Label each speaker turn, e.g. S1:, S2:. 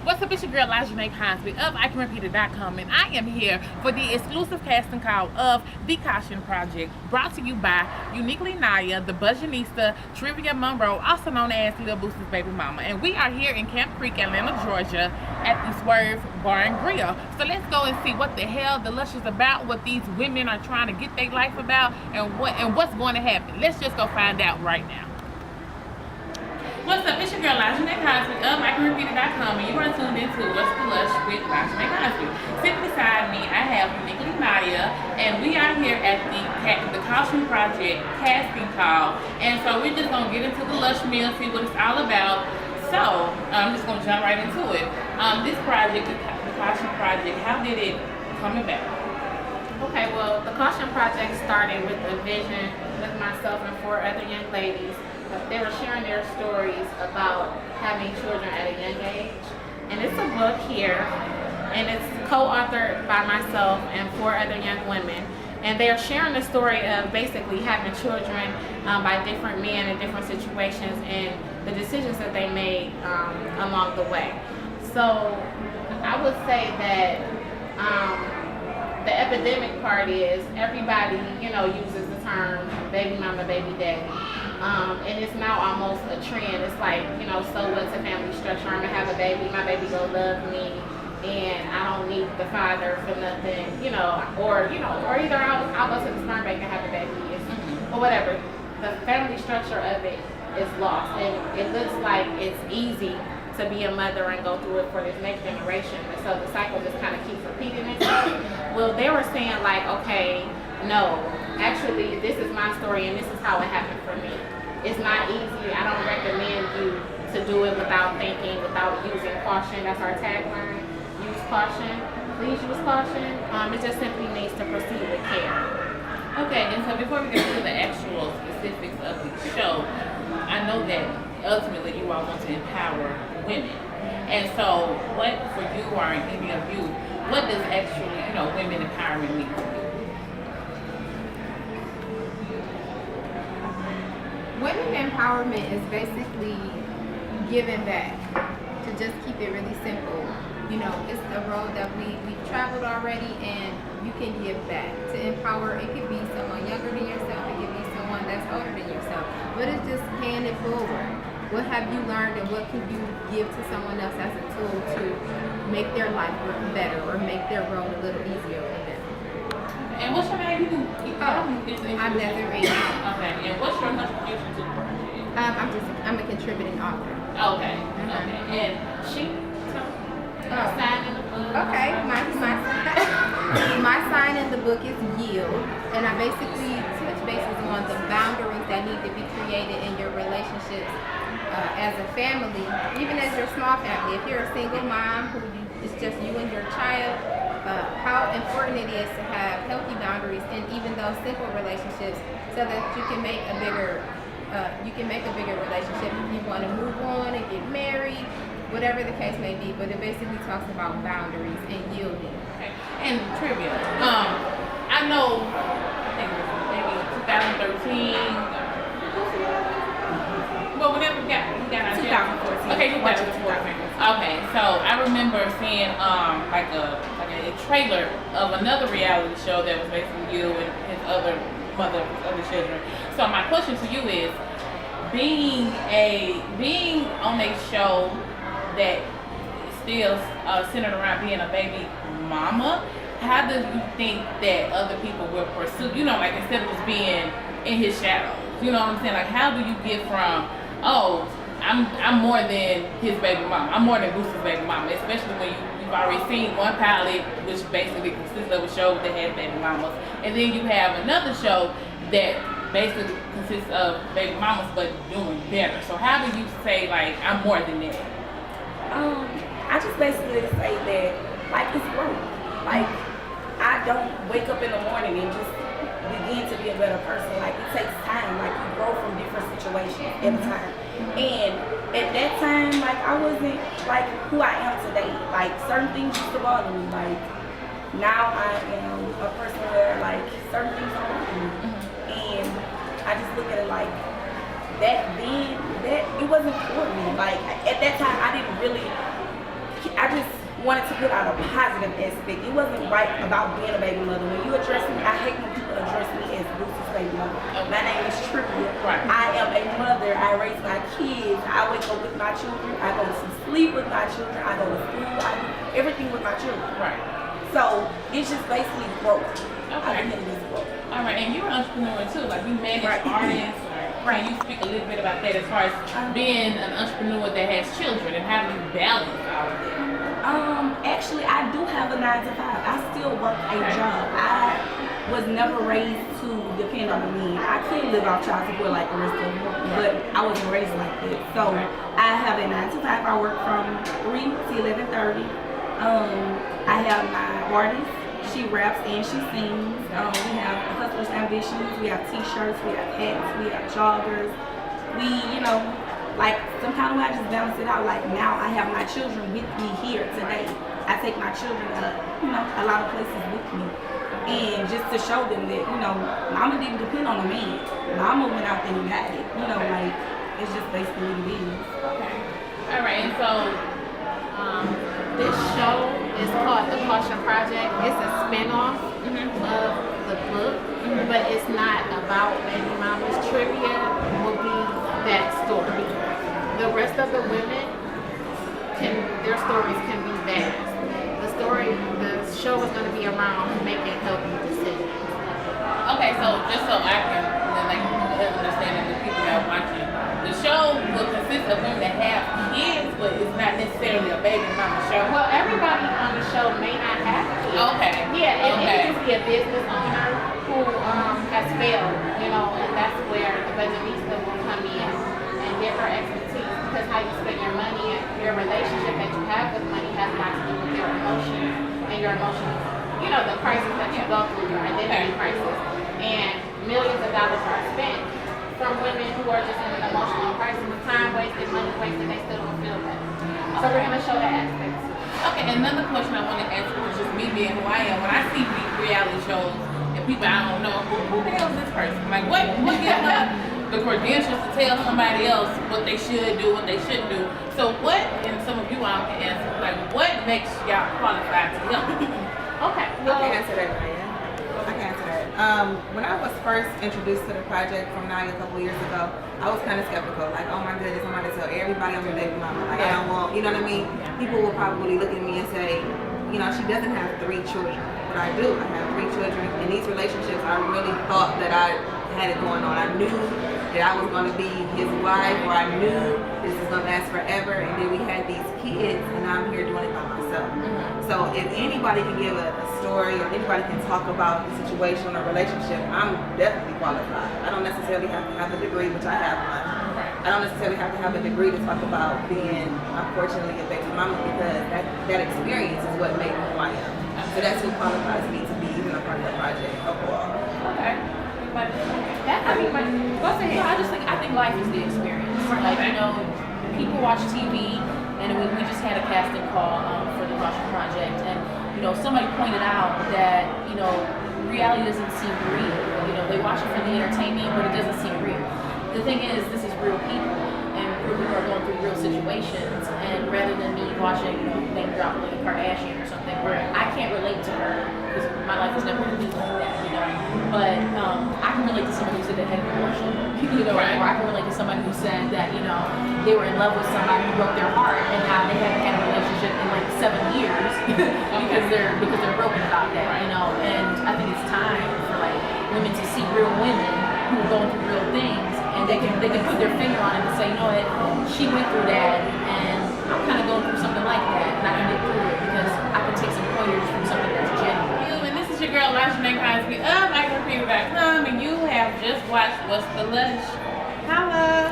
S1: What's up, it's your girl Lajanae Cosby of ICanRepeat.com, and I am here for the exclusive casting call of The Caution Project, brought to you by Uniquely Naya, the Budgetnista, Trivia Monroe, also known as Lil Boosie's baby mama. And we are here in Camp Creek, Atlanta, Georgia, at the Swerve Bar and Grill. So let's go and see what the hell the lush is about, what these women are trying to get their life about, and what's going to happen. Let's just go find out right now. What's up, it's your girl Lajanae Cosby of ICanRepeat.com, and you are tuned into What's the Lush with Lajanae Cosby. Sitting beside me, I have Uniquely Naya, and we are here at the Caution Project casting call. And so we're just gonna get into the lush meal, see what it's all about. So I'm just gonna jump right into it. This project, the Caution Project, how did it come about?
S2: Okay, well, the Caution Project started with a vision with myself and 4 other young ladies. They were sharing their stories about having children at a young age. And it's a book here, and it's co-authored by myself and 4 other young women. And they are sharing the story of basically having children by different men in different situations and the decisions that they made along the way. So I would say that the epidemic part is everybody, uses the term baby mama, baby daddy. And it's now almost a trend. It's like, so what's a family structure? I'm gonna have a baby, my baby gonna love me, and I don't need the father for nothing, or either I'll go to the sperm bank and have a baby, or whatever. The family structure of it is lost, and it looks like it's easy to be a mother and go through it for this next generation, and so the cycle just kind of keeps repeating itself. Well, they were saying like, okay, no, actually this is my story and this is how it happened for me. It's not easy. I don't recommend you to do it without thinking, without using caution. That's our tagline. Use caution. Please use caution. It just simply needs to proceed with care.
S1: Okay, and so before we get into the actual specifics of the show, I know that ultimately you all want to empower women. And so what for you or any of you, what does actually, women empowerment mean to you?
S3: Women empowerment is basically giving back. To just keep it really simple, it's the road that we've traveled already, and you can give back. To empower, it could be someone younger than yourself, it could be someone that's older than yourself, but it's just paying it forward. What have you learned, and what can you give to someone else as a tool to make their life work better or make their road a little easier for them?
S1: And what's your name?
S3: I'm Desiree.
S1: Okay, and what's your contribution to the project?
S3: I'm a contributing author.
S1: Okay, okay. And she sign in the book.
S3: Okay, my sign in the book is yield, and I basically touch bases on the boundaries that need to be created in your relationships as a family, even as your small family. If you're a single mom who it's just you and your child, how important it is to have healthy boundaries in even those simple relationships, so that you can make a bigger relationship if you want to move on and get married, whatever the case may be. But it basically talks about boundaries and yielding.
S1: Okay. And trivia. I know, I think it was maybe 2013. Well, whenever we got our
S3: 2014.
S1: Okay, 2014. Okay, so I remember seeing like a trailer of another reality show that was basically you and his other children. So my question to you is, being on a show that still centered around being a baby mama, how do you think that other people will pursue, like instead of just being in his shadows, you know what I'm saying? Like, how do you get from, I'm more than his baby mama, I'm more than Boosie's baby mama, especially when you've already seen one pilot, which basically consists of a show that has baby mamas, and then you have another show that basically consists of baby mamas but doing better. So how do you say, like, I'm more than that?
S4: I just basically say that, like, it's growth. Like, I don't wake up in the morning and just begin to be a better person. Like, it takes time. Like, you grow from different situations at a time. And at that time, like, I wasn't like who I am today. Like, certain things used to bother me. Like, now I am a person where, like, certain things don't bother me. And I just look at it like that then, that it wasn't for me. Like, at that time, I wanted to put out a positive aspect. It wasn't right about being a baby mother. When you address me, I hate when people address me as Lucy's baby mother. My name is Trivia.
S1: Right.
S4: I am a mother. I raise my kids. I wake up with my children. I go to sleep with my children. I go to school. I do everything with my children.
S1: Right.
S4: So it's just basically growth.
S1: Okay.
S4: I think it's growth.
S1: All right, and you're an entrepreneur too. Like you manage
S4: Right.
S1: artists. Can you speak a little bit about that as far as being an entrepreneur that has children and how do you balance all of that?
S4: Actually, I do have a 9 to 5. I still work a job. I was never raised to depend on men. I could live off child support like the rest of them, but I wasn't raised like that. So I have a 9 to 5. I work from 3 to 11:30. I have my artist. She raps and she sings. We have Hustlers Ambitions. We have T-shirts. We have hats. We have joggers. We, like some kind of way I just balance it out. Like now I have my children with me here today. I take my children a lot of places with me. And just to show them that, mama didn't depend on a man. Mama went out there and got it. Like it's just basically what it is.
S1: Okay. All right, and so
S2: This show is called The Caution Project. It's a spinoff of the book, but it's not about baby mamas. Trivia will be that story. The rest of the women, their stories can be vast. The show is going to be around making healthy decisions.
S1: okay, so just so I can understand and the people that are watching, the show will consist of women that have kids, but it's not necessarily a baby mama show.
S2: Well, everybody on the show may not have kids.
S1: Okay.
S2: Yeah, it
S1: Okay.
S2: can just be a business owner who has failed, and that's where the budgetista will come in and give her expertise, because how you spend your money and your relationship that you have with money has a lot to do with your emotions and your emotional, the crisis that you go through, your identity crisis. And millions of dollars are spent from women who are just in an emotional crisis, with time wasted, money wasted, they still don't feel that. So we're going to show that aspect.
S1: Okay, another question I want to ask you is just me being who I am. When I see reality shows and people I don't know, who the hell is this person? Like, what gives them the credentials to tell somebody else what they should do, what they shouldn't do? So what, and some of you all can answer, like, what makes y'all qualified to help?
S2: Okay.
S5: I can answer that, Naya. I can answer that. When I was first introduced to the project from Naya a couple years ago, I was kind of skeptical. Like, oh my goodness, I'm going to tell everybody I'm a baby mama. Like, I don't want, you know what I mean? People will probably look at me and say, she doesn't have 3 children. But I do. I have 3 children. In these relationships, I really thought that I had it going on. I knew that I was going to be his wife, or I knew this is going to last forever. And then we had these kids, and I'm here doing it by myself. So if anybody can give a story, or anybody can talk about the situation or relationship, I'm definitely qualified. I don't necessarily have to have a degree, which I have one. I don't necessarily have to have a degree to talk about being, unfortunately, a baby mama, because that experience is what made me who I am. So that's what qualifies me to be even a part of the project overall.
S1: Okay.
S6: I think life is the experience. Like, people watch TV, and we just had a casting call for the Caution Project, and somebody pointed out that reality doesn't seem real. They watch it for the entertainment, but it doesn't seem real. The thing is, this is real people, and real people are going through real situations. And rather than me watching, name drop like a Kardashian or something, where I can't relate to her because my life is never going to be like that, But I can relate to somebody who said they had an abortion, or I can relate to somebody who said that they were in love with somebody who broke their heart, and now they haven't had a relationship in like 7 years because they're broken about that, And I think it's time for like women to see real women who are going through real things, and they can put their finger on it and say, what, she went through that, and I'm kind of going through something like that, and I can get through it because I can take some pointers from something that's genuine.
S1: And this is your girl, Lashanae Cosby of iComputer.com, and you have just watched What's the Lush? Holla!